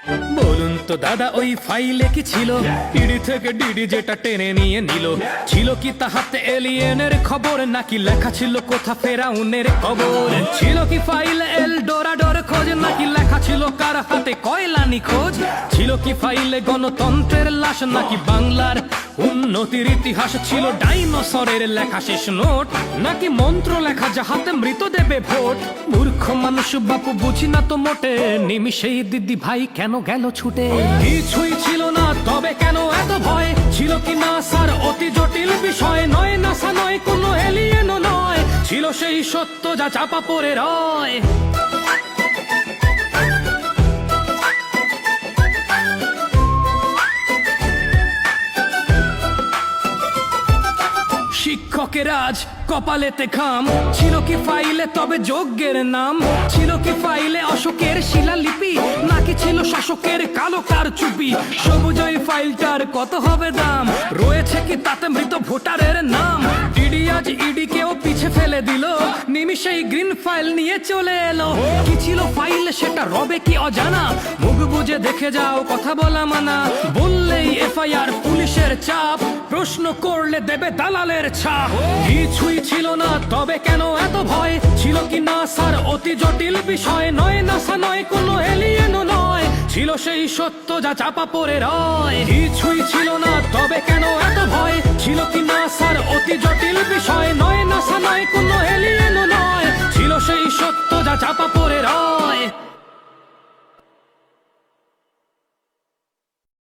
বলুন তো দাদা ওই ফাইলে কি ছিল? ইডি থেকে ডিডি যেটা টেনে নিয়ে নিল, ছিল কি তাহাতে এলিয়েনের খবর, নাকি লেখা ছিল কোথা ফেরাউনের কবর? ছিল কি ফাইলে এল ডোরাডোর খোঁজ, নাকি লেখা ছিল কার হাতে কয়লা নিখোঁজ? ছিল কি ফাইলে গণতন্ত্রের লাশ, নাকি বাংলার উন্নতির ইতিহাস? ছিল ডাইনোসরের লেখা শেষ নোট, নাকি মন্ত্র লেখা যাহাতে মৃত দেবে ভোট? মূর্খ মানুষ বাপু বুঝি না তো মোটে, নিমিষেই দিদি ভাই কেন গেল ছুটে? কিছুই ছিল না তবে কেন এত ভয়? ছিল কি না স্যার অতি জটিল বিষয়? নয় নাসা নয় কোনো এলিয়েনও নয়, ছিল সেই সত্য যা চাপা পড়ে রয়। শিক্ষকের আজ কপালেতে ঘাম, ছিল কি ফাইলে তবে যজ্ঞের নাম? ছিল কি ফাইলে অশোকের শিলালিপি, নাকি ছিল শাসকের কালো কারচুপি? সবুজ ওই ফাইলটার কত হবে দাম? রয়েছে কি তাতে মৃত ভোটারের নাম? ডিডি আজ ইডি কেও পিছে ফেলে দিল, নিমিষেই গ্রিন ফাইল নিয়ে চলে এলো। কি ছিল ফাইলে সেটা রবে কি অজানা? মুখ বুঝে দেখে যাও কথা বলা মানা, বললেই এফআইআর পুলিশের চাপ, প্রশ্ন করলে দেবে দালালের ছাপ। কিছুই ছিল না তবে কেন এত ভয়? ছিল কি না স্যার অতি জটিল বিষয়? নয় নাসা নয় কোনো এলিয়েনও নয়, ছিল সেই সত্য যা চাপা পড়ে রয়। কিছুই ছিল না তবে কেন